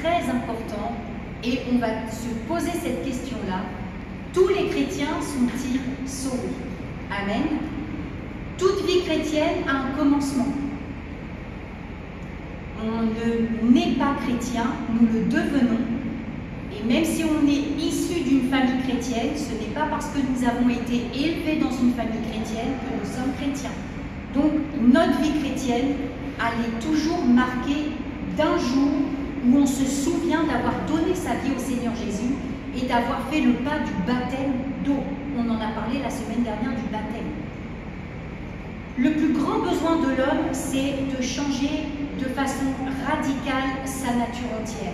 très important et on va se poser cette question-là. Tous les chrétiens sont-ils sauvés? Amen. Toute vie chrétienne a un commencement. On ne naît pas chrétien, nous le devenons. Et même si on est issu d'une famille chrétienne, ce n'est pas parce que nous avons été élevés dans une famille chrétienne que nous sommes chrétiens. Donc notre vie chrétienne, elle est toujours marquée d'un jour où on se souvient d'avoir donné sa vie au Seigneur Jésus et d'avoir fait le pas du baptême d'eau. On en a parlé la semaine dernière du baptême. Le plus grand besoin de l'homme, c'est de changer de façon radicale sa nature entière.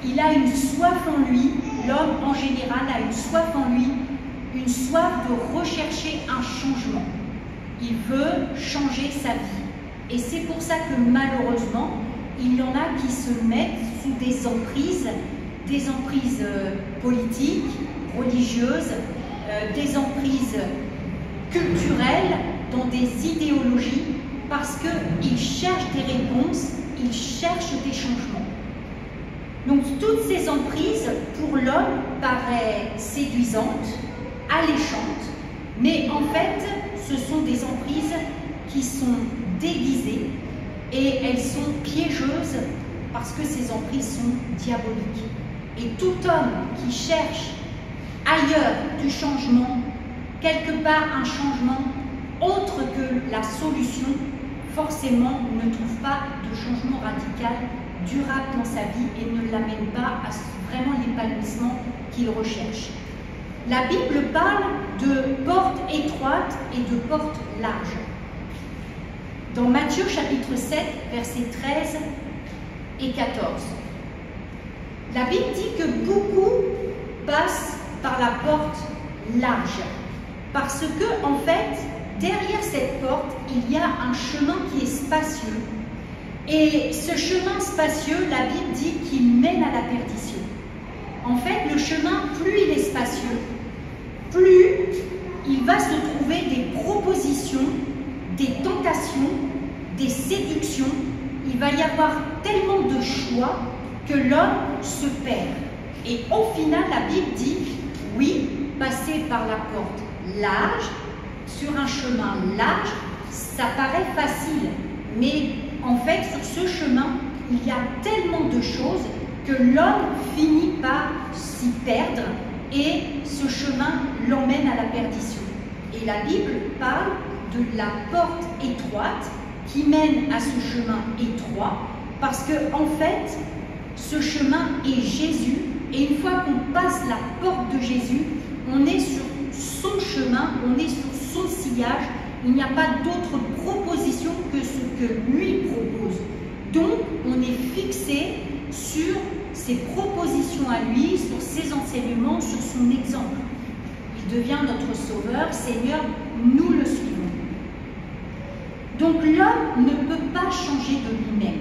Il a une soif en lui, l'homme en général a une soif en lui, une soif de rechercher un changement. Il veut changer sa vie. Et c'est pour ça que malheureusement, il y en a qui se mettent sous des emprises politiques, religieuses, des emprises culturelles, dans des idéologies, parce qu'ils cherchent des réponses, ils cherchent des changements. Donc toutes ces emprises, pour l'homme, paraissent séduisantes, alléchantes, mais en fait, ce sont des emprises qui sont déguisées et elles sont piégeuses parce que ces emprises sont diaboliques. Et tout homme qui cherche ailleurs du changement, quelque part un changement autre que la solution, forcément ne trouve pas de changement radical, durable dans sa vie et ne l'amène pas à vraiment l'épanouissement qu'il recherche. La Bible parle de portes étroites et de portes larges. Dans Matthieu chapitre 7, versets 13 et 14. La Bible dit que beaucoup passent par la porte large, parce que, en fait, derrière cette porte, il y a un chemin qui est spacieux. Et ce chemin spacieux, la Bible dit qu'il mène à la perdition. En fait, le chemin, plus il est spacieux, plus il va se trouver des propositions, des tentations, des séductions. Il va y avoir tellement de choix que l'homme se perd. Et au final, la Bible dit, oui, passer par la porte large, sur un chemin large, ça paraît facile, mais en fait, sur ce chemin, il y a tellement de choses que l'homme finit par s'y perdre et ce chemin l'emmène à la perdition. Et la Bible parle de la porte étroite qui mène à ce chemin étroit parce que, en fait, ce chemin est Jésus et une fois qu'on passe la porte de Jésus, on est sur son chemin, on est sur son sillage, il n'y a pas d'autre proposition que ce que lui propose. Donc, on est fixé sur ses propositions à lui, sur ses enseignements, sur son exemple. Il devient notre sauveur, Seigneur, nous le suivons. Donc, l'homme ne peut pas changer de lui-même.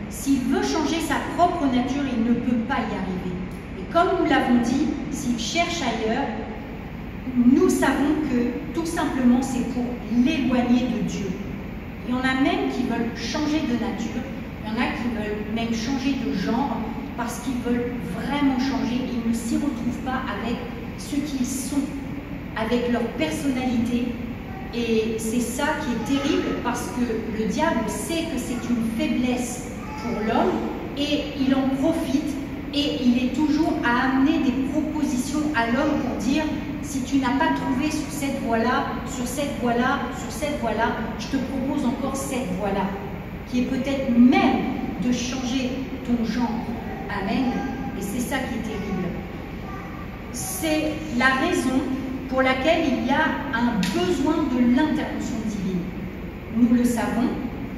S'il veut changer sa propre nature, il ne peut pas y arriver. Et comme nous l'avons dit, s'il cherche ailleurs, nous savons que tout simplement c'est pour l'éloigner de Dieu. Il y en a même qui veulent changer de nature, il y en a qui veulent même changer de genre parce qu'ils veulent vraiment changer, ils ne s'y retrouvent pas avec ce qu'ils sont, avec leur personnalité. Et c'est ça qui est terrible parce que le diable sait que c'est une faiblesse pour l'homme et il en profite et il est toujours à amener des propositions à l'homme pour dire si tu n'as pas trouvé sur cette voie-là, sur cette voie-là, sur cette voie-là, je te propose encore cette voie-là, qui est peut-être même de changer ton genre. Amen. Et c'est ça qui est terrible. C'est la raison pour laquelle il y a un besoin de l'intervention divine. Nous le savons,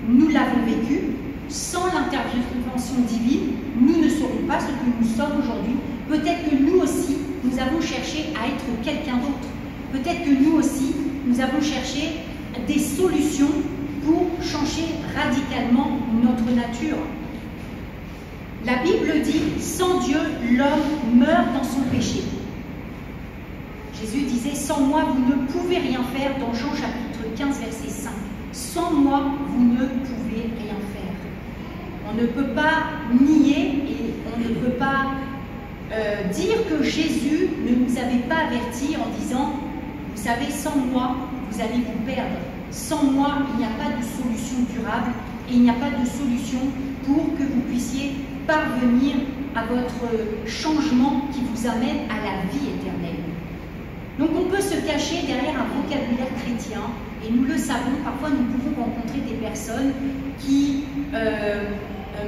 nous l'avons vécu. Sans l'intervention divine, nous ne serons pas ce que nous sommes aujourd'hui. Peut-être que nous aussi, nous avons cherché à être quelqu'un d'autre. Peut-être que nous aussi, nous avons cherché des solutions pour changer radicalement notre nature. La Bible dit, sans Dieu, l'homme meurt dans son péché. Jésus disait, sans moi, vous ne pouvez rien faire, dans Jean chapitre 15, verset 5. Sans moi, vous ne pouvez rien faire. On ne peut pas nier, et on ne peut pas dire que Jésus ne nous avait pas avertis en disant, vous savez, sans moi, vous allez vous perdre. Sans moi, il n'y a pas de solution durable et il n'y a pas de solution pour que vous puissiez parvenir à votre changement qui vous amène à la vie éternelle. Donc on peut se cacher derrière un vocabulaire chrétien, et nous le savons, parfois nous pouvons rencontrer des personnes qui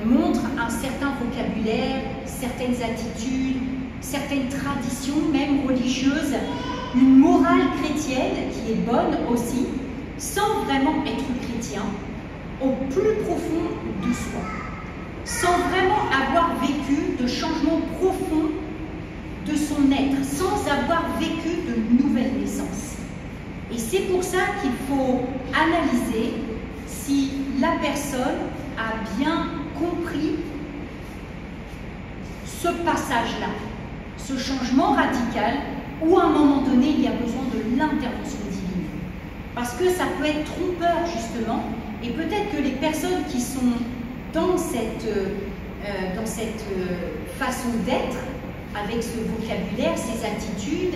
montrent un certain vocabulaire, certaines attitudes, certaines traditions, même religieuses, une morale chrétienne qui est bonne aussi, sans vraiment être chrétien, au plus profond de soi, sans vraiment avoir vécu de changements profonds de son être, sans avoir vécu de nouvelle naissance. Et c'est pour ça qu'il faut analyser si la personne a bien compris ce passage-là, ce changement radical, où à un moment donné, il y a besoin de l'intervention divine. Parce que ça peut être trompeur, justement, et peut-être que les personnes qui sont dans cette façon d'être, avec ce vocabulaire, ces attitudes,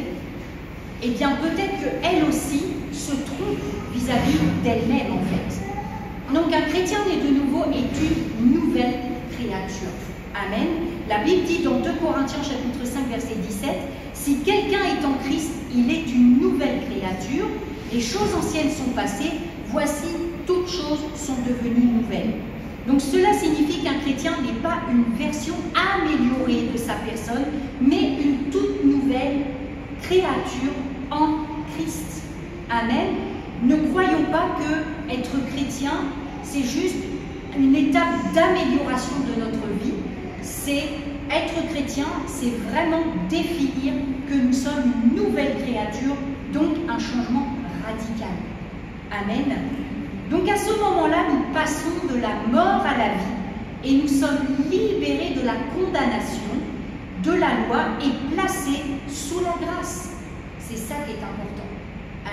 eh bien peut-être qu'elles aussi se trompent vis-à-vis d'elles-mêmes en fait. Donc un chrétien né de nouveau est une nouvelle créature. Amen. La Bible dit dans 2 Corinthiens chapitre 5 verset 17, « Si quelqu'un est en Christ, il est une nouvelle créature. Les choses anciennes sont passées, voici, toutes choses sont devenues nouvelles. » Donc cela signifie qu'un chrétien n'est pas une version améliorée de sa personne, mais une toute nouvelle créature en Christ. Amen. Ne croyons pas que être chrétien, c'est juste une étape d'amélioration de notre vie. C'est être chrétien, c'est vraiment définir que nous sommes une nouvelle créature, donc un changement radical. Amen. Donc à ce moment-là, nous passons de la mort à la vie et nous sommes libérés de la condamnation de la loi et placés sous la grâce. C'est ça qui est important.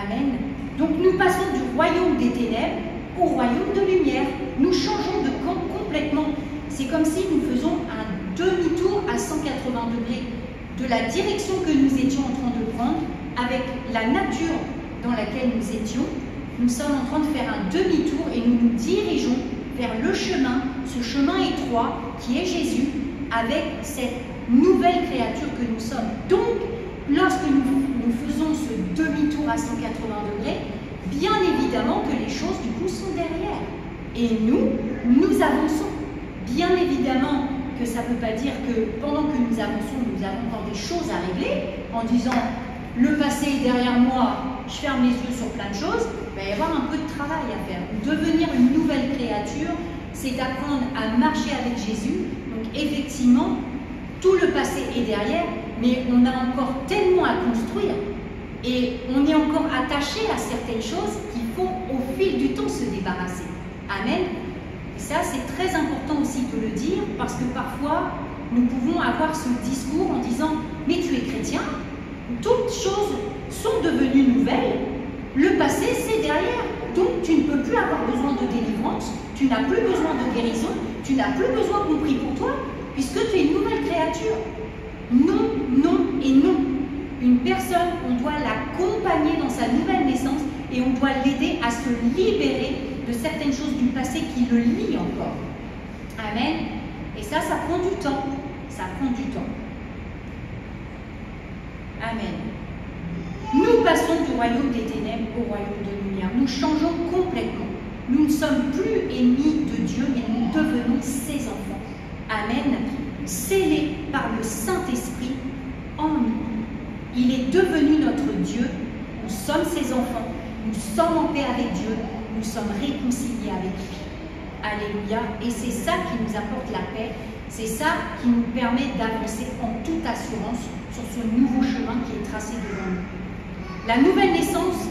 Amen. Donc nous passons du royaume des ténèbres au royaume de lumière. Nous changeons de camp complètement. C'est comme si nous faisons un demi-tour à 180 degrés de la direction que nous étions en train de prendre avec la nature dans laquelle nous étions. Nous sommes en train de faire un demi-tour et nous nous dirigeons vers le chemin, ce chemin étroit qui est Jésus, avec cette nouvelle créature que nous sommes. Donc, lorsque nous faisons ce demi-tour à 180 degrés, bien évidemment que les choses du coup sont derrière. Et nous avançons. Bien évidemment que ça ne veut pas dire que pendant que nous avançons, nous avons encore des choses à régler, en disant le passé est derrière moi, je ferme les yeux sur plein de choses. Il va y avoir un peu de travail à faire. Devenir une nouvelle créature, c'est d'apprendre à marcher avec Jésus. Donc effectivement, tout le passé est derrière, mais on a encore tellement à construire. Et on est encore attaché à certaines choses qu'il faut au fil du temps se débarrasser. Amen. Et ça, c'est très important aussi de le dire, parce que parfois, nous pouvons avoir ce discours en disant « Mais tu es chrétien, toutes choses sont devenues nouvelles, le passé c'est derrière, donc tu ne peux plus avoir besoin de délivrance, tu n'as plus besoin de guérison, tu n'as plus besoin qu'on prie pour toi, puisque tu es une nouvelle créature. » Non, non et non. Une personne, on doit l'accompagner dans sa nouvelle naissance et on doit l'aider à se libérer de certaines choses du passé qui le lient encore. Amen. Et ça prend du temps. Ça prend du temps. Amen. Nous passons du royaume des ténèbres au royaume de lumière. Nous changeons complètement. Nous ne sommes plus ennemis de Dieu, mais nous devenons ses enfants. Amen. Scellés par le Saint-Esprit en nous. Il est devenu notre Dieu. Nous sommes ses enfants. Nous sommes en paix avec Dieu. Nous sommes réconciliés avec lui. Alléluia. Et c'est ça qui nous apporte la paix. C'est ça qui nous permet d'avancer en toute assurance sur ce nouveau chemin qui est tracé devant nous. La nouvelle naissance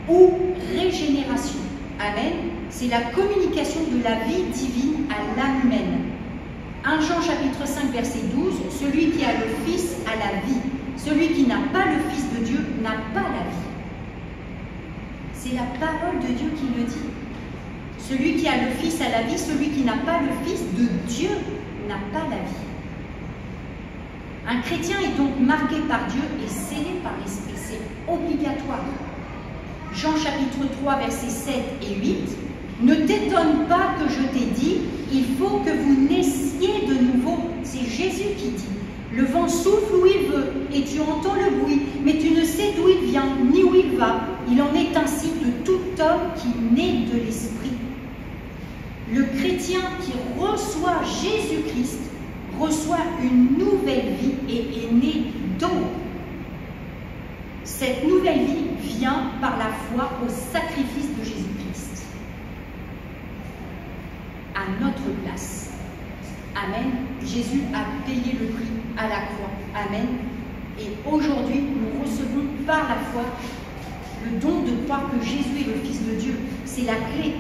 ou régénération. Amen. C'est la communication de la vie divine à l'âme humaine. 1 Jean chapitre 5 verset 12. Celui qui a le Fils a la vie. Celui qui n'a pas le Fils de Dieu n'a pas la vie. C'est la parole de Dieu qui le dit. Celui qui a le Fils a la vie, celui qui n'a pas le Fils de Dieu n'a pas la vie. Un chrétien est donc marqué par Dieu et scellé par l'Esprit. C'est obligatoire. Jean chapitre 3, versets 7 et 8. Ne t'étonne pas que je t'ai dit, il faut que vous naissiez de nouveau. C'est Jésus qui dit. Le vent souffle où il veut et tu entends le bruit, mais tu ne sais d'où il vient ni où il va. Il en est ainsi de tout homme qui naît de l'Esprit. Le chrétien qui reçoit Jésus-Christ reçoit une nouvelle vie et est né d'en haut. Cette nouvelle vie vient par la foi au sacrifice de Jésus-Christ, à notre place. Amen. Jésus a payé le prix à la croix. Amen. Et aujourd'hui, nous recevons par la foi le don de croire que Jésus est le Fils de Dieu. C'est la clé.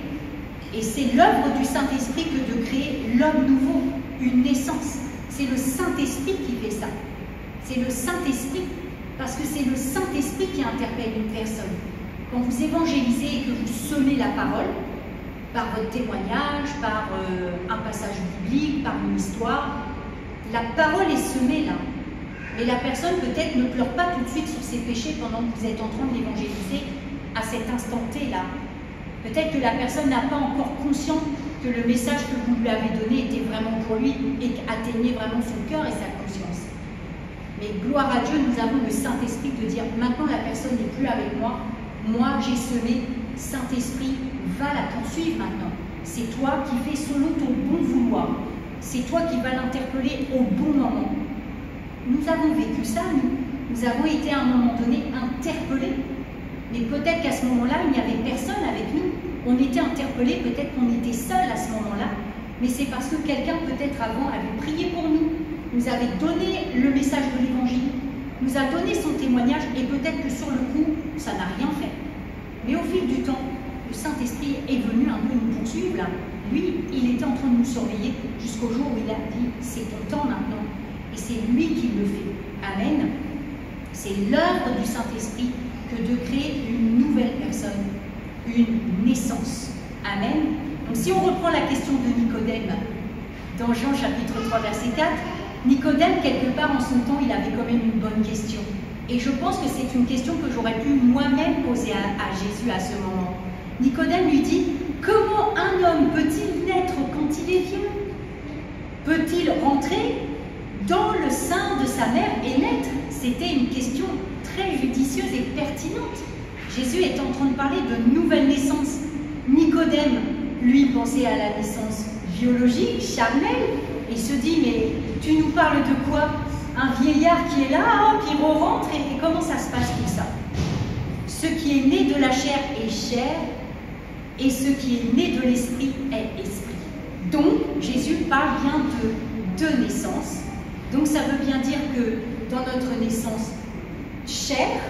Et c'est l'œuvre du Saint-Esprit que de créer l'homme nouveau, une naissance. C'est le Saint-Esprit qui fait ça. C'est le Saint-Esprit, parce que c'est le Saint-Esprit qui interpelle une personne. Quand vous évangélisez et que vous semez la parole, par votre témoignage, par un passage biblique, par une histoire, la parole est semée là. Mais la personne peut-être ne pleure pas tout de suite sur ses péchés pendant que vous êtes en train de l'évangéliser à cet instant T là. Peut-être que la personne n'a pas encore conscience que le message que vous lui avez donné était vraiment pour lui et atteignait vraiment son cœur et sa conscience. Mais gloire à Dieu, nous avons le Saint-Esprit de dire maintenant la personne n'est plus avec moi, moi j'ai semé, Saint-Esprit va la poursuivre maintenant. C'est toi qui fais selon ton bon vouloir. C'est toi qui vas l'interpeller au bon moment. Nous avons vécu ça, nous avons été à un moment donné interpellés. Mais peut-être qu'à ce moment-là, il n'y avait personne avec nous. On était interpellés, peut-être qu'on était seuls à ce moment-là. Mais c'est parce que quelqu'un, peut-être avant, avait prié pour nous, nous avait donné le message de l'Évangile, nous a donné son témoignage, et peut-être que sur le coup, ça n'a rien fait. Mais au fil du temps, le Saint-Esprit est venu un peu nous poursuivre là. Lui, il était en train de nous surveiller jusqu'au jour où il a dit « c'est ton temps maintenant ». Et c'est lui qui le fait. Amen. C'est l'œuvre du Saint-Esprit que de créer une nouvelle personne, une naissance. Amen. Donc si on reprend la question de Nicodème, dans Jean chapitre 3, verset 4, Nicodème, quelque part en son temps, il avait quand même une bonne question. Et je pense que c'est une question que j'aurais pu moi-même poser à Jésus à ce moment. Nicodème lui dit, comment un homme peut-il naître quand il est vieux? Peut-il rentrer dans le sein de sa mère et naître? C'était une question très judicieuse et pertinente. Jésus est en train de parler de nouvelle naissance. Nicodème, lui, pensait à la naissance biologique, charnelle, et se dit, mais tu nous parles de quoi? Un vieillard qui est là, qui rentre, et comment ça se passe tout ça? Ce qui est né de la chair est chair, et ce qui est né de l'esprit est esprit. Donc, Jésus parle bien de deux naissances. Donc, ça veut bien dire que dans notre naissance chair,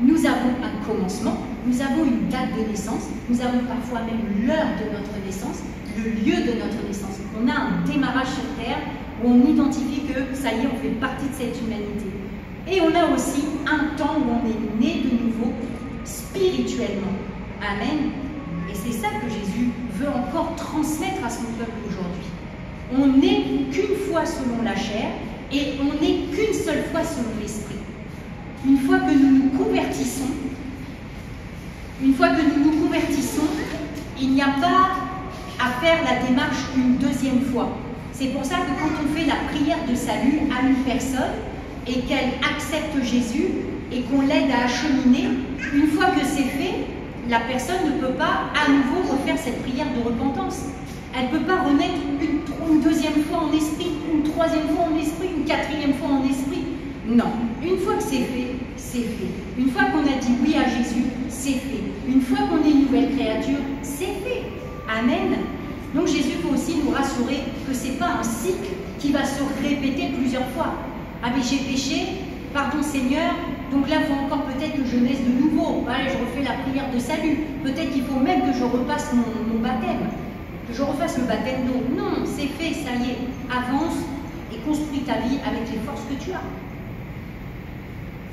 nous avons un commencement, nous avons une date de naissance, nous avons parfois même l'heure de notre naissance, le lieu de notre naissance. On a un démarrage sur Terre où on identifie que ça y est, on fait partie de cette humanité. Et on a aussi un temps où on est né de nouveau spirituellement. Amen. Et c'est ça que Jésus veut encore transmettre à son peuple aujourd'hui. On n'est qu'une fois selon la chair et on n'est qu'une seule fois selon l'esprit. Une fois que nous nous convertissons, il n'y a pas à faire la démarche une deuxième fois. C'est pour ça que quand on fait la prière de salut à une personne et qu'elle accepte Jésus et qu'on l'aide à acheminer, une fois que c'est fait, la personne ne peut pas à nouveau refaire cette prière de repentance. Elle ne peut pas renaître une deuxième fois en esprit, une troisième fois en esprit, une quatrième fois en esprit. Non, une fois que c'est fait, c'est fait. Une fois qu'on a dit oui à Jésus, c'est fait. Une fois qu'on est une nouvelle créature, c'est fait. Amen. Donc Jésus peut aussi nous rassurer que ce n'est pas un cycle qui va se répéter plusieurs fois. Ah mais j'ai péché, pardon Seigneur, donc là il faut encore peut-être que je naisse de nouveau. Allez, je refais la prière de salut. Peut-être qu'il faut même que je repasse mon baptême. Que je refasse le baptême d'eau. Non, c'est fait, ça y est. Avance et construis ta vie avec les forces que tu as.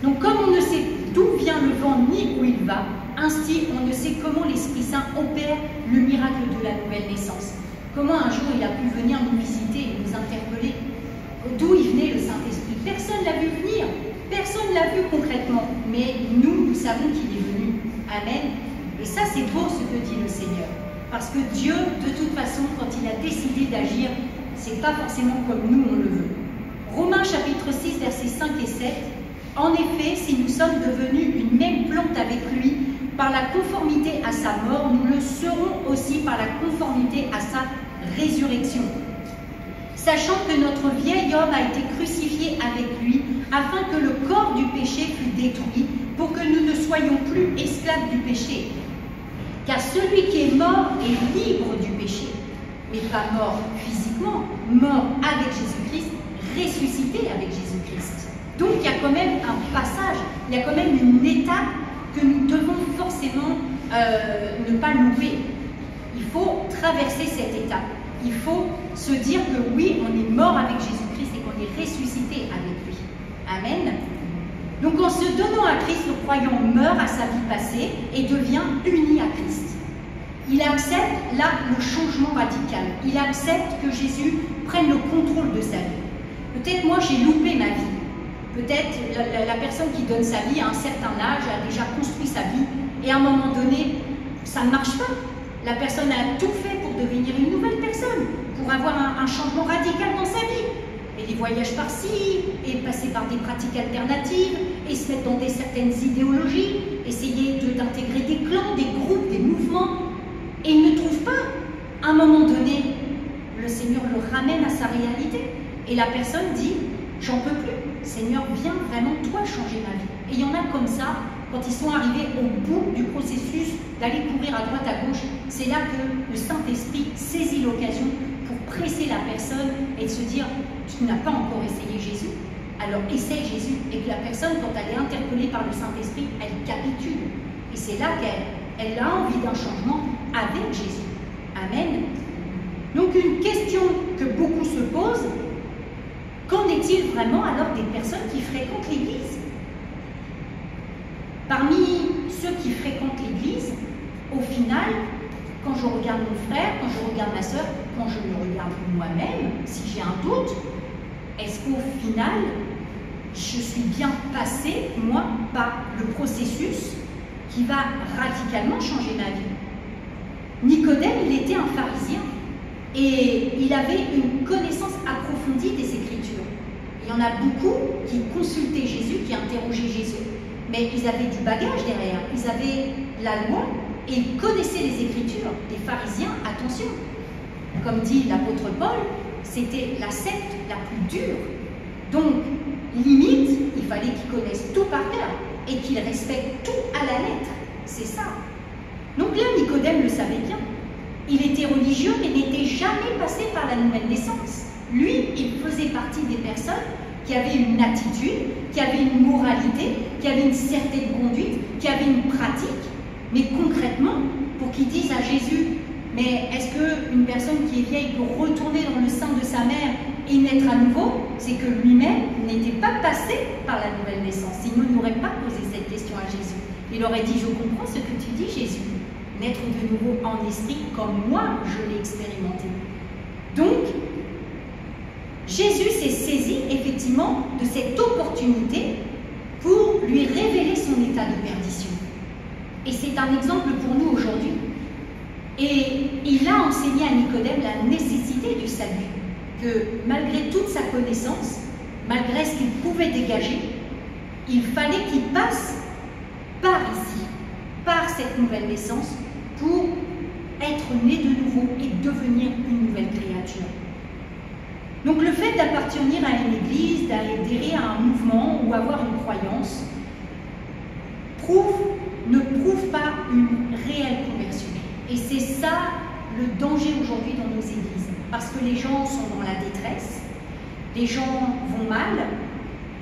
Donc comme on ne sait d'où vient le vent ni où il va, ainsi on ne sait comment l'Esprit Saint opère le miracle de la nouvelle naissance. Comment un jour il a pu venir nous visiter et nous interpeller. d'où il venait le Saint-Esprit. Personne ne l'a vu venir, personne ne l'a vu concrètement, mais nous savons qu'il est venu. Amen. Et ça, c'est beau ce que dit le Seigneur. Parce que Dieu, de toute façon, quand il a décidé d'agir, c'est pas forcément comme nous on le veut. Romains chapitre 6, versets 5 et 7. En effet, si nous sommes devenus une même plante avec lui, par la conformité à sa mort, nous le serons aussi par la conformité à sa résurrection. Sachant que notre vieil homme a été crucifié avec lui, afin que le corps du péché fût détruit, pour que nous ne soyons plus esclaves du péché. Car celui qui est mort est libre du péché, mais pas mort physiquement, mort avec Jésus-Christ, ressuscité avec Jésus-Christ. Donc il y a quand même un passage, il y a quand même une étape que nous devons forcément ne pas louper. Il faut traverser cette étape. Il faut se dire que oui, on est mort avec Jésus-Christ et qu'on est ressuscité avec lui. Amen. Donc en se donnant à Christ, le croyant meurt à sa vie passée et devient uni à Christ. Il accepte là le changement radical. Il accepte que Jésus prenne le contrôle de sa vie. Peut-être moi j'ai loupé ma vie. Peut-être la personne qui donne sa vie à un certain âge a déjà construit sa vie et à un moment donné, ça ne marche pas. La personne a tout fait pour devenir une nouvelle personne, pour avoir un changement radical dans sa vie. Et des voyages par-ci, et passer par des pratiques alternatives, et se mettre dans certaines idéologies, essayer d'intégrer des clans, des groupes, des mouvements. Et il ne trouve pas. À un moment donné, le Seigneur le ramène à sa réalité. Et la personne dit, j'en peux plus. Seigneur, viens vraiment toi changer ma vie. Et il y en a comme ça, quand ils sont arrivés au bout du processus d'aller courir à droite à gauche, c'est là que le Saint-Esprit saisit l'occasion pour presser la personne et de se dire, tu n'as pas encore essayé Jésus, alors essaye Jésus. Et que la personne, quand elle est interpellée par le Saint-Esprit, elle capitule. Et c'est là qu'elle a envie d'un changement avec Jésus. Amen. Donc une question que beaucoup se posent, qu'en est-il vraiment alors des personnes qui fréquentent l'Église? Parmi ceux qui fréquentent l'Église, au final, quand je regarde mon frère, quand je regarde ma soeur, quand je me regarde moi-même, si j'ai un doute, est-ce qu'au final, je suis bien passée, moi, par le processus qui va radicalement changer ma vie? Nicodème, il était un pharisien et il avait une connaissance approfondie des Écritures. Il y en a beaucoup qui consultaient Jésus, qui interrogeaient Jésus, mais ils avaient du bagage derrière, ils avaient la loi et ils connaissaient les Écritures. Les pharisiens, attention, comme dit l'apôtre Paul, c'était la secte la plus dure. Donc, limite, il fallait qu'ils connaissent tout par cœur et qu'ils respectent tout à la lettre. C'est ça. Donc là, Nicodème le savait bien. Il était religieux, mais n'était jamais passé par la nouvelle naissance. Lui, il faisait partie des personnes qui avaient une attitude, qui avaient une moralité, qui avaient une certaine conduite, qui avaient une pratique. Mais concrètement, pour qu'ils disent à Jésus, mais est-ce qu'une personne qui est vieille peut retourner dans le sein de sa mère et naître à nouveau? C'est que lui-même n'était pas passé par la nouvelle naissance. Sinon, il n'aurait pas posé cette question à Jésus. Il aurait dit, je comprends ce que tu dis, Jésus. Naître de nouveau en esprit comme moi, je l'ai expérimenté. Donc, Jésus s'est saisi effectivement de cette opportunité pour lui révéler son état de perdition. Et c'est un exemple pour nous aujourd'hui. Et il a enseigné à Nicodème la nécessité du salut, que malgré toute sa connaissance, malgré ce qu'il pouvait dégager, il fallait qu'il passe par ici, par cette nouvelle naissance, pour être né de nouveau et devenir une nouvelle créature. Donc le fait d'appartenir à une église, d'adhérer à un mouvement ou avoir une croyance, ne prouve pas une réelle conversion. Et c'est ça le danger aujourd'hui dans nos églises. Parce que les gens sont dans la détresse, les gens vont mal,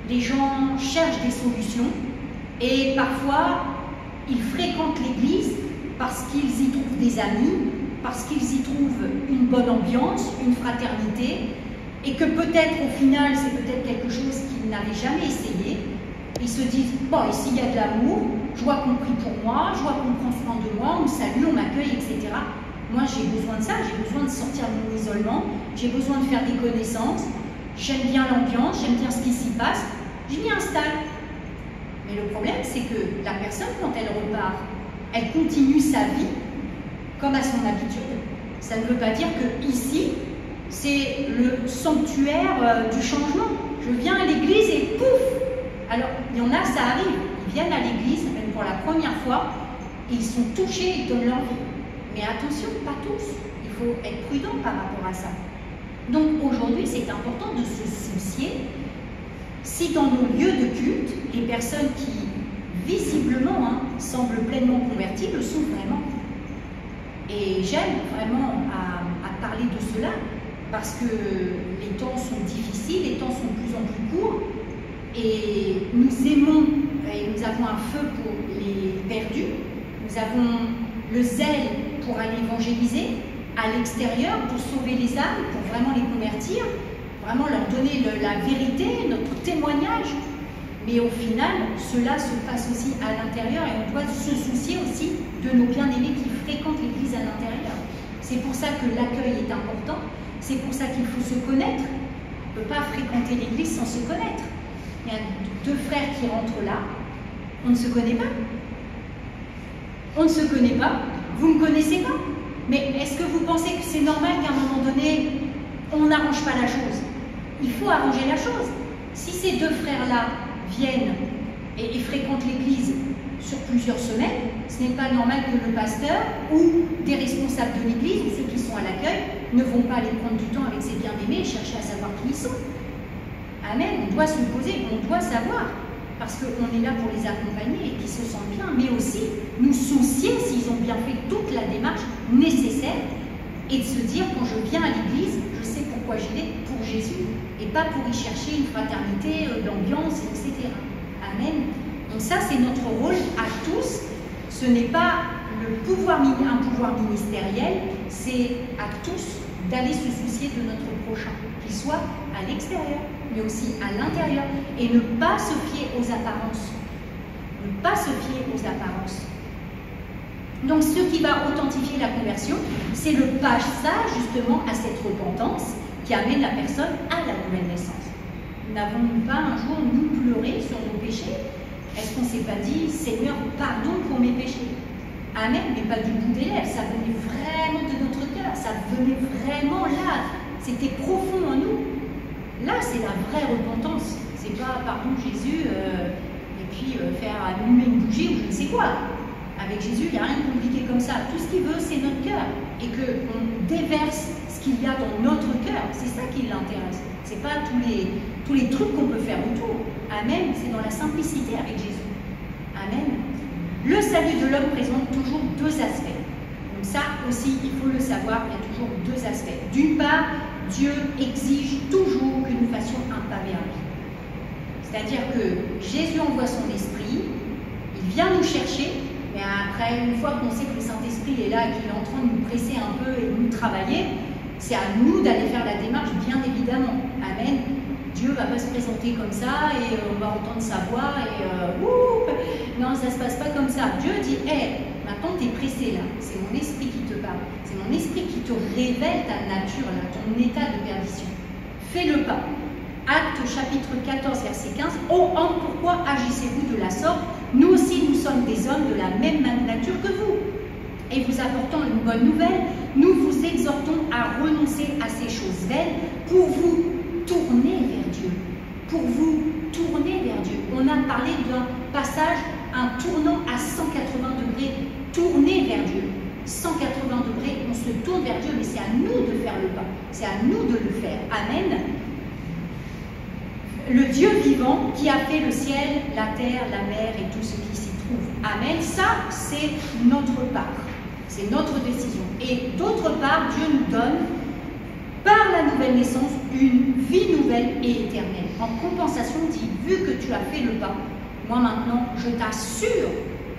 les gens cherchent des solutions et parfois ils fréquentent l'église parce qu'ils y trouvent des amis, parce qu'ils y trouvent une bonne ambiance, une fraternité, et que peut-être au final c'est peut-être quelque chose qu'ils n'avaient jamais essayé. Ils se disent, bon, ici il y a de l'amour, je vois qu'on prie pour moi, je vois qu'on prend soin de moi, on me salue, on m'accueille, etc. Moi j'ai besoin de ça, j'ai besoin de sortir de mon isolement, j'ai besoin de faire des connaissances, j'aime bien l'ambiance, j'aime bien ce qui s'y passe, je m'y installe. Mais le problème, c'est que la personne, quand elle repart, elle continue sa vie comme à son habitude. Ça ne veut pas dire que ici, c'est le sanctuaire du changement. Je viens à l'église et pouf! Alors, il y en a, ça arrive. Ils viennent à l'église, même pour la première fois, et ils sont touchés, ils donnent leur vie. Mais attention, pas tous. Il faut être prudent par rapport à ça. Donc, aujourd'hui, c'est important de se soucier si dans nos lieux de culte, les personnes qui, visiblement, semblent pleinement converties, le sont vraiment. Et j'aime vraiment à parler de cela, parce que les temps sont difficiles, les temps sont de plus en plus courts, et nous aimons, et nous avons un feu pour les perdus, nous avons le zèle pour aller évangéliser à l'extérieur, pour sauver les âmes, pour vraiment les convertir, vraiment leur donner la vérité, notre témoignage. Mais au final, cela se passe aussi à l'intérieur et on doit se soucier aussi de nos bien-aimés qui fréquentent l'église à l'intérieur. C'est pour ça que l'accueil est important, c'est pour ça qu'il faut se connaître. On ne peut pas fréquenter l'église sans se connaître. Il y a deux frères qui rentrent là, on ne se connaît pas. On ne se connaît pas, vous ne me connaissez pas. Mais est-ce que vous pensez que c'est normal qu'à un moment donné, on n'arrange pas la chose? Il faut arranger la chose. Si ces deux frères-là viennent et fréquentent l'église sur plusieurs semaines, ce n'est pas normal que le pasteur ou des responsables de l'église ou ceux qui sont à l'accueil ne vont pas aller prendre du temps avec ses bien-aimés et chercher à savoir qui ils sont. Amen. On doit se poser, on doit savoir, parce qu'on est là pour les accompagner et qu'ils se sentent bien, mais aussi nous soucier s'ils ont bien fait toute la démarche nécessaire et de se dire, quand je viens à l'église, je sais pourquoi j'y vais, pour Jésus, et pas pour y chercher une fraternité, l'ambiance, etc. Amen. Donc ça, c'est notre rôle à tous. Ce n'est pas un pouvoir ministériel, c'est à tous d'aller se soucier de notre prochain, qu'il soit à l'extérieur, mais aussi à l'intérieur, et ne pas se fier aux apparences. Ne pas se fier aux apparences. Donc ce qui va authentifier la conversion, c'est le passage justement à cette repentance qui amène la personne à la nouvelle naissance. N'avons-nous pas un jour, nous, pleuré sur nos péchés? Est-ce qu'on ne s'est pas dit, Seigneur, pardon pour mes péchés? Amen, mais pas du bout des lèvres, ça venait vraiment de notre cœur, ça venait vraiment là, c'était profond en nous. Là, c'est la vraie repentance, c'est pas, pardon Jésus, et puis faire allumer une bougie ou je ne sais quoi. Avec Jésus, il n'y a rien de compliqué comme ça. Tout ce qu'il veut, c'est notre cœur. Et qu'on déverse ce qu'il y a dans notre cœur. C'est ça qui l'intéresse. Ce n'est pas tous les trucs qu'on peut faire autour. Amen. C'est dans la simplicité avec Jésus. Amen. Le salut de l'homme présente toujours deux aspects. Donc ça aussi, il faut le savoir, il y a toujours deux aspects. D'une part, Dieu exige toujours que nous fassions un pas vers lui. C'est-à-dire que Jésus envoie son esprit, il vient nous chercher. Mais après, une fois qu'on sait que le Saint-Esprit est là et qu'il est en train de nous presser un peu et de nous travailler, c'est à nous d'aller faire la démarche, bien évidemment. Amen. Dieu ne va pas se présenter comme ça et on va entendre sa voix et non, ça ne se passe pas comme ça. Dieu dit, hé, maintenant tu es pressé là, c'est mon esprit qui te parle, c'est mon esprit qui te révèle ta nature, là, ton état de perdition. Fais le pas. Actes chapitre 14, verset 15. Ô hommes, pourquoi agissez-vous de la sorte? Nous aussi, nous sommes des hommes de la même nature que vous. Et vous apportons une bonne nouvelle, nous vous exhortons à renoncer à ces choses vaines pour vous tourner vers Dieu. Pour vous tourner vers Dieu. On a parlé d'un passage, un tournant à 180 degrés, tourner vers Dieu. 180 degrés, on se tourne vers Dieu, mais c'est à nous de faire le pas. C'est à nous de le faire. Amen. Le Dieu vivant qui a fait le ciel, la terre, la mer et tout ce qui s'y trouve. Amen. Ça, c'est notre part. C'est notre décision. Et d'autre part, Dieu nous donne, par la nouvelle naissance, une vie nouvelle et éternelle. En compensation, il dit, vu que tu as fait le pas, moi maintenant, je t'assure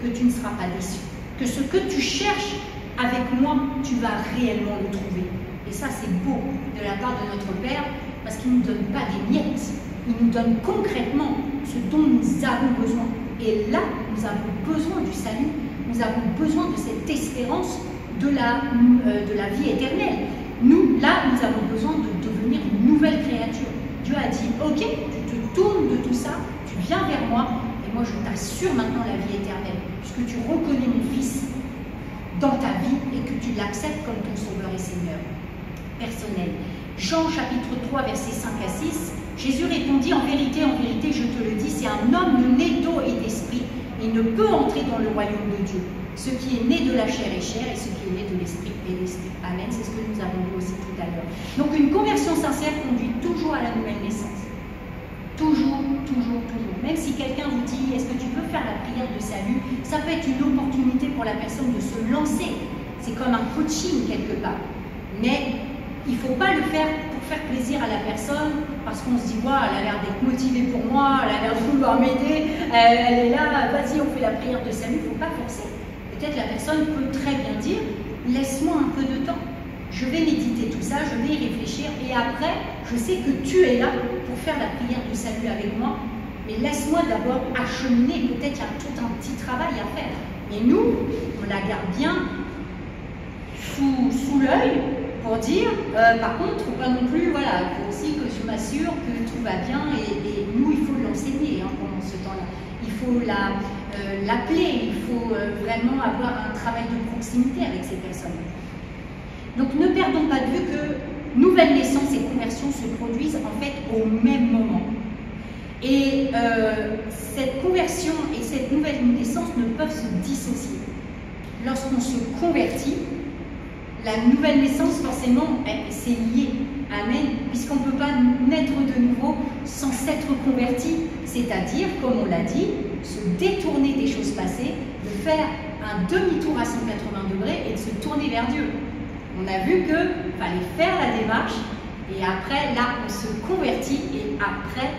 que tu ne seras pas déçu. Que ce que tu cherches avec moi, tu vas réellement le trouver. Et ça, c'est beau de la part de notre Père, parce qu'il ne nous donne pas des miettes. Il nous donne concrètement ce dont nous avons besoin. Et là, nous avons besoin du salut. Nous avons besoin de cette espérance de la vie éternelle. Nous, là, nous avons besoin de devenir une nouvelle créature. Dieu a dit, ok, tu te tournes de tout ça, tu viens vers moi, et moi je t'assure maintenant la vie éternelle, puisque tu reconnais mon Fils dans ta vie et que tu l'acceptes comme ton Sauveur et Seigneur personnel. Jean chapitre 3, versets 5 à 6, Jésus répondit, en vérité, je te le dis, si un homme né d'eau et d'esprit, il ne peut entrer dans le royaume de Dieu. Ce qui est né de la chair est chair, et ce qui est né de l'esprit est l'esprit. Amen, c'est ce que nous avons vu aussi tout à l'heure. Donc une conversion sincère conduit toujours à la nouvelle naissance. Toujours, toujours, toujours. Même si quelqu'un vous dit, est-ce que tu peux faire la prière de salut, ça peut être une opportunité pour la personne de se lancer. C'est comme un coaching quelque part. Mais il ne faut pas le faire pour faire plaisir à la personne, parce qu'on se dit, wow, elle a l'air d'être motivée pour moi, elle a l'air de vouloir m'aider, elle est là, vas-y, on fait la prière de salut, il ne faut pas forcer. Peut-être la personne peut très bien dire, laisse-moi un peu de temps, je vais méditer tout ça, je vais y réfléchir, et après, je sais que tu es là pour faire la prière de salut avec moi, mais laisse-moi d'abord acheminer, peut-être il y a tout un petit travail à faire. Et nous, on la garde bien sous l'œil, pour dire, par contre, il ne faut pas non plus, voilà, il faut aussi que je m'assure que tout va bien et nous, il faut l'enseigner pendant ce temps-là. Il faut l'appeler, il faut vraiment avoir un travail de proximité avec ces personnes. Donc ne perdons pas de vue que nouvelle naissance et conversion se produisent en fait au même moment. Et cette conversion et cette nouvelle naissance ne peuvent se dissocier. Lorsqu'on se convertit, la nouvelle naissance, forcément, c'est lié. Amen. Puisqu'on ne peut pas naître de nouveau sans s'être converti. C'est-à-dire, comme on l'a dit, se détourner des choses passées, de faire un demi-tour à 180 degrés et de se tourner vers Dieu. On a vu qu'il fallait faire la démarche et après, là, on se convertit et après,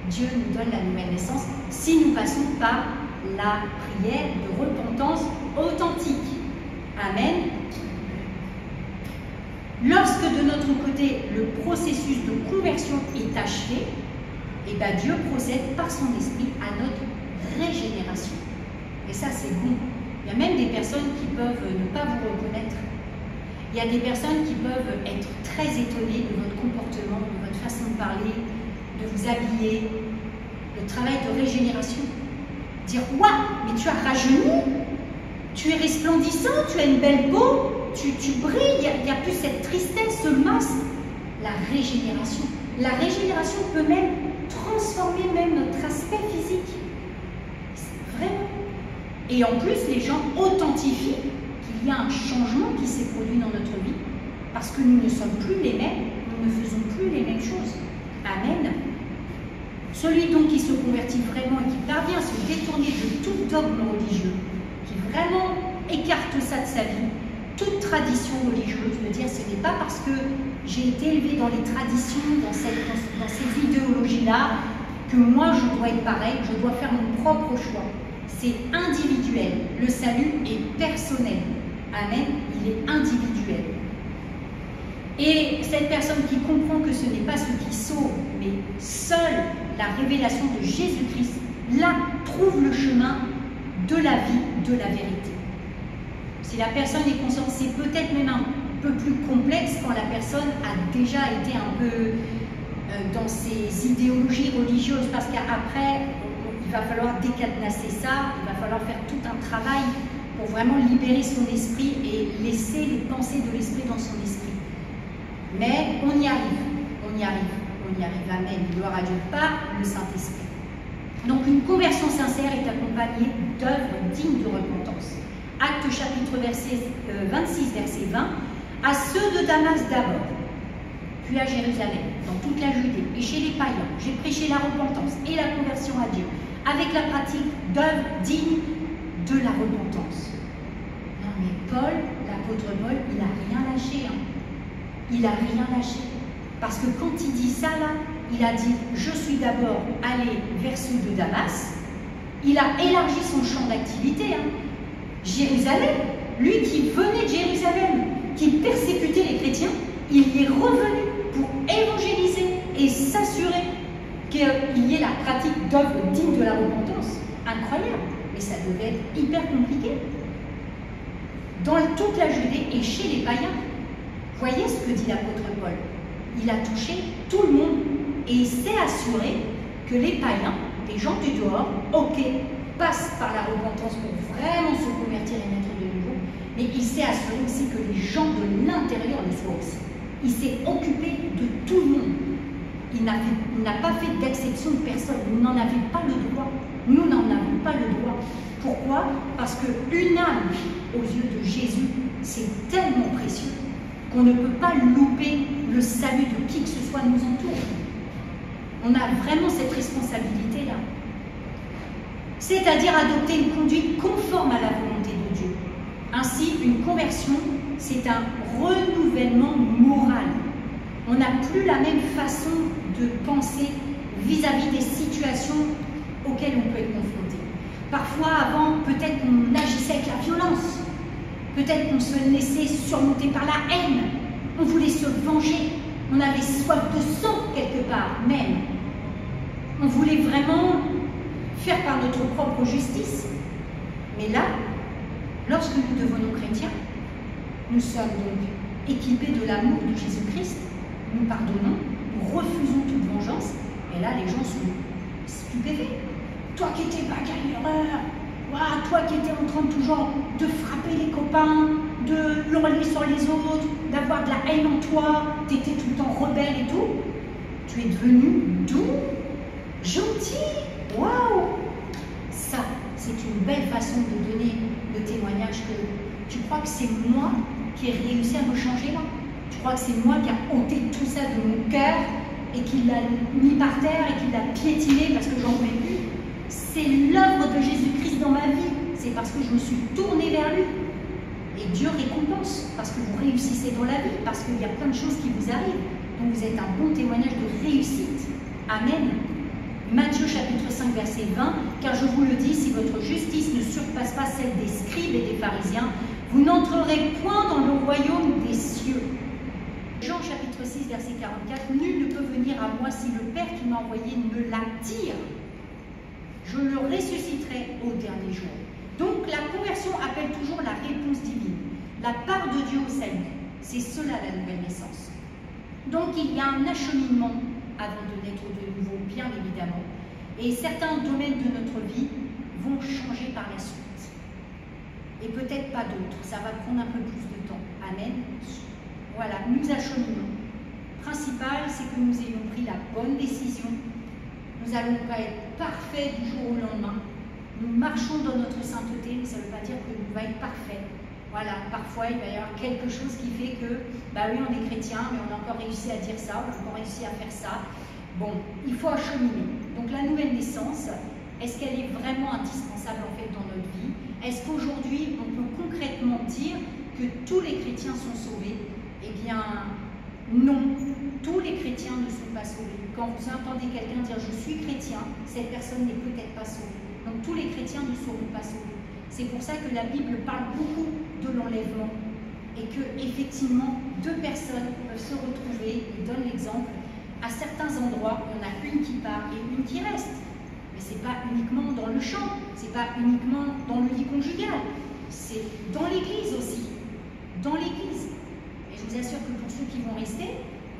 Dieu nous donne la nouvelle naissance si nous passons par la prière de repentance authentique. Amen. Lorsque de notre côté, le processus de conversion est achevé, et bien Dieu procède par son esprit à notre régénération. Et ça, c'est bon. Il y a même des personnes qui peuvent ne pas vous reconnaître. Il y a des personnes qui peuvent être très étonnées de votre comportement, de votre façon de parler, de vous habiller. Le travail de régénération. Dire, waouh, mais tu as rajeuni, tu es resplendissant, tu as une belle peau, tu brilles, il n'y a plus cette tristesse, ce masque. La régénération. La régénération peut même transformer même notre aspect physique. Vraiment. Et en plus, les gens authentifient qu'il y a un changement qui s'est produit dans notre vie parce que nous ne sommes plus les mêmes, nous ne faisons plus les mêmes choses. Amen. Celui donc qui se convertit vraiment et qui parvient à se détourner de tout dogme religieux, qui vraiment écarte ça de sa vie, toute tradition religieuse, de dire ce n'est pas parce que j'ai été élevé dans les traditions, dans ces idéologies-là, que moi je dois être pareil, je dois faire mon propre choix. C'est individuel. Le salut est personnel. Amen. Il est individuel. Et cette personne qui comprend que ce n'est pas ce qui sauve, mais seule la révélation de Jésus-Christ, là, trouve le chemin de la vie, de la vérité. Si la personne est consciente, c'est peut-être même un peu plus complexe quand la personne a déjà été un peu dans ses idéologies religieuses, parce qu'après, il va falloir décadenasser ça, il va falloir faire tout un travail pour vraiment libérer son esprit et laisser les pensées de l'esprit dans son esprit. Mais on y arrive, on y arrive, on y arrive. Amen. Gloire à Dieu par le Saint-Esprit. Donc une conversion sincère est accompagnée d'œuvres dignes de repentance. Actes chapitre 26, verset 20. À ceux de Damas d'abord, puis à Jérusalem, dans toute la Judée, et chez les païens, j'ai prêché la repentance et la conversion à Dieu, avec la pratique d'œuvres dignes de la repentance. Non mais Paul, l'apôtre Paul, il n'a rien lâché. Il n'a rien lâché. Parce que quand il dit ça là, il a dit, je suis d'abord allé vers ceux de Damas. Il a élargi son champ d'activité. Jérusalem, lui qui venait de Jérusalem, qui persécutait les chrétiens, il y est revenu pour évangéliser et s'assurer qu'il y ait la pratique d'œuvres dignes de la repentance. Incroyable, mais ça devait être hyper compliqué. Dans toute la Judée et chez les païens. Voyez ce que dit l'apôtre Paul. Il a touché tout le monde et il s'est assuré que les païens, les gens du dehors, ok, passent par la repentance pour vraiment se convertir et naître de nouveau, mais il s'est assuré aussi que les gens de l'intérieur le soient aussi. Il s'est occupé de tout le monde. Il n'a pas fait d'exception de personne. Vous n'en avez pas le droit. Nous n'en avons pas le droit. Pourquoi? Parce qu'une âme aux yeux de Jésus, c'est tellement précieux qu'on ne peut pas louper le salut de qui que ce soit nous entoure. On a vraiment cette responsabilité-là. C'est-à-dire adopter une conduite conforme à la volonté de Dieu. Ainsi, une conversion, c'est un renouvellement moral. On n'a plus la même façon de penser vis-à-vis des situations auxquelles on peut être confronté. Parfois, avant, peut-être qu'on agissait avec la violence. Peut-être qu'on se laissait surmonter par la haine. On voulait se venger. On avait soif de sang quelque part, même. On voulait vraiment faire par notre propre justice. Mais là, lorsque nous devenons chrétiens, nous sommes donc équipés de l'amour de Jésus-Christ, nous pardonnons, nous refusons toute vengeance, et là les gens sont stupéfaits. Toi qui étais bagarreur, toi qui étais en train toujours de frapper les copains, de hurler sur les autres, d'avoir de la haine en toi, tu étais tout le temps rebelle et tout, tu es devenu doux, gentil, waouh! Ça, c'est une belle façon de donner le témoignage que tu crois que c'est moi qui ai réussi à me changer là? Tu crois que c'est moi qui a ôté tout ça de mon cœur et qui l'a mis par terre et qui l'a piétiné parce que j'en pouvais plus? C'est l'œuvre de Jésus-Christ dans ma vie. C'est parce que je me suis tournée vers lui. Et Dieu récompense parce que vous réussissez dans la vie, parce qu'il y a plein de choses qui vous arrivent. Donc vous êtes un bon témoignage de réussite. Amen. Matthieu chapitre 5 verset 20, car je vous le dis, si votre justice ne surpasse pas celle des scribes et des pharisiens, vous n'entrerez point dans le royaume des cieux. Jean chapitre 6 verset 44, nul ne peut venir à moi si le Père qui m'a envoyé ne l'attire. Je le ressusciterai au dernier jour. Donc la conversion appelle toujours la réponse divine, la part de Dieu au salut. C'est cela la nouvelle naissance. Donc il y a un acheminement avant de naître de nouveau, bien évidemment. Et certains domaines de notre vie vont changer par la suite. Et peut-être pas d'autres. Ça va prendre un peu plus de temps. Amen. Voilà, nous acheminons. Principal, c'est que nous ayons pris la bonne décision. Nous n'allons pas être parfaits du jour au lendemain. Nous marchons dans notre sainteté, mais ça ne veut pas dire que nous va être parfaits. Voilà, parfois il va y avoir quelque chose qui fait que, bah oui, on est chrétien, mais on a encore réussi à dire ça, on a encore réussi à faire ça. Bon, il faut acheminer. Donc la nouvelle naissance, est-ce qu'elle est vraiment indispensable en fait dans notre vie? Est-ce qu'aujourd'hui on peut concrètement dire que tous les chrétiens sont sauvés? Eh bien, non, tous les chrétiens ne sont pas sauvés. Quand vous entendez quelqu'un dire « je suis chrétien », cette personne n'est peut-être pas sauvée. Donc tous les chrétiens ne seront pas sauvés. C'est pour ça que la Bible parle beaucoup de l'enlèvement et que effectivement 2 personnes peuvent se retrouver, et donne l'exemple, à certains endroits, il y en a une qui part et une qui reste. Mais ce n'est pas uniquement dans le champ, ce n'est pas uniquement dans le lit conjugal, c'est dans l'église aussi. Dans l'église. Et je vous assure que pour ceux qui vont rester,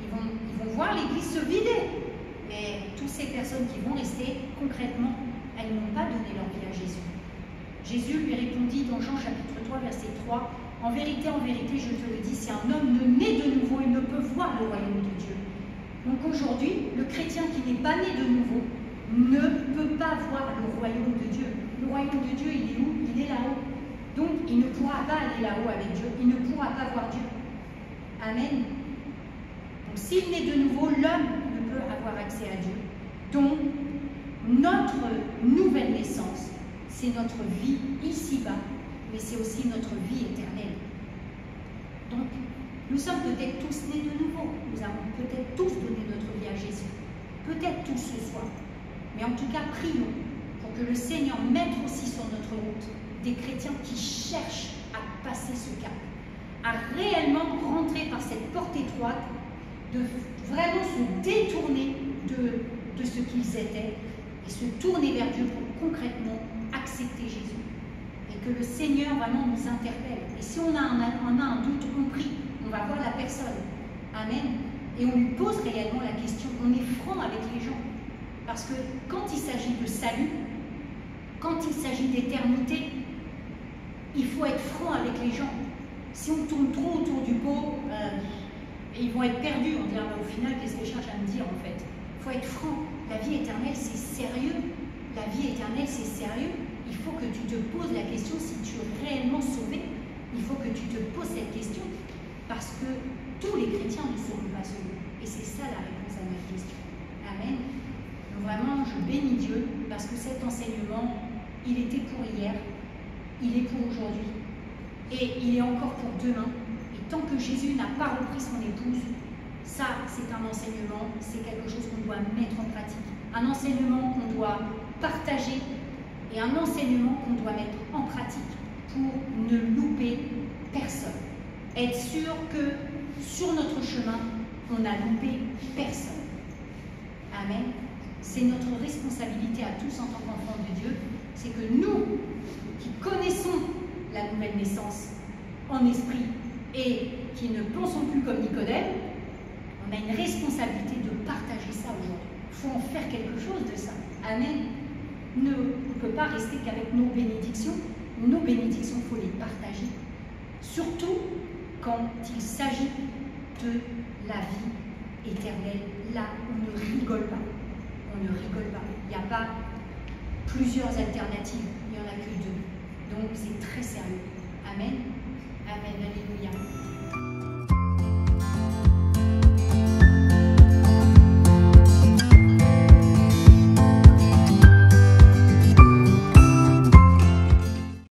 ils vont voir l'église se vider. Mais toutes ces personnes qui vont rester, concrètement, elles n'ont pas donné leur vie à Jésus. Jésus lui répondit dans Jean chapitre 3, verset 3, « En vérité, je te le dis, si un homme ne naît de nouveau, il ne peut voir le royaume de Dieu. » Donc aujourd'hui, le chrétien qui n'est pas né de nouveau ne peut pas voir le royaume de Dieu. Le royaume de Dieu, il est où? Il est là-haut. Donc, il ne pourra pas aller là-haut avec Dieu. Il ne pourra pas voir Dieu. Amen. Donc, s'il naît de nouveau, l'homme ne peut avoir accès à Dieu. Donc, notre nouvelle naissance, c'est notre vie ici-bas, mais c'est aussi notre vie éternelle. Donc, nous sommes peut-être tous nés de nouveau. Nous avons peut-être tous donné notre vie à Jésus. Peut-être tous ce soir. Mais en tout cas, prions pour que le Seigneur mette aussi sur notre route des chrétiens qui cherchent à passer ce cap, à réellement rentrer par cette porte étroite, de vraiment se détourner de ce qu'ils étaient et se tourner vers Dieu pour concrètement accepter Jésus. Et que le Seigneur vraiment nous interpelle. Et si on a un doute, on prie, on va voir la personne. Amen. et on lui pose réellement la question. On est franc avec les gens. Parce que quand il s'agit de salut, quand il s'agit d'éternité, il faut être franc avec les gens. Si on tourne trop autour du pot, ils vont être perdus. On dira, au final, qu'est-ce qu'elle cherche à me dire en fait? Il faut être franc. La vie éternelle, c'est sérieux. La vie éternelle, c'est sérieux. Il faut que tu te poses la question si tu es réellement sauvé. Il faut que tu te poses cette question. Parce que tous les chrétiens ne seront pas sauvés. Et c'est ça la réponse à notre question. Amen. Donc vraiment, je bénis Dieu parce que cet enseignement, il était pour hier, il est pour aujourd'hui et il est encore pour demain. Et tant que Jésus n'a pas repris son épouse, ça, c'est un enseignement, c'est quelque chose qu'on doit mettre en pratique. Un enseignement qu'on doit partager et un enseignement qu'on doit mettre en pratique pour ne louper personne. Être sûr que sur notre chemin, on n'a loupé personne. Amen. C'est notre responsabilité à tous en tant qu'enfants de Dieu, c'est que nous, qui connaissons la nouvelle naissance en esprit et qui ne pensons plus comme Nicodème, on a une responsabilité de partager ça aujourd'hui. Il faut en faire quelque chose de ça. Amen. On ne peut pas rester qu'avec nos bénédictions. Nos bénédictions, il faut les partager. Surtout quand il s'agit de la vie éternelle. Là, on ne rigole pas. On ne rigole pas. Il n'y a pas plusieurs alternatives. Il n'y en a que deux. Donc, c'est très sérieux. Amen. Amen. Alléluia.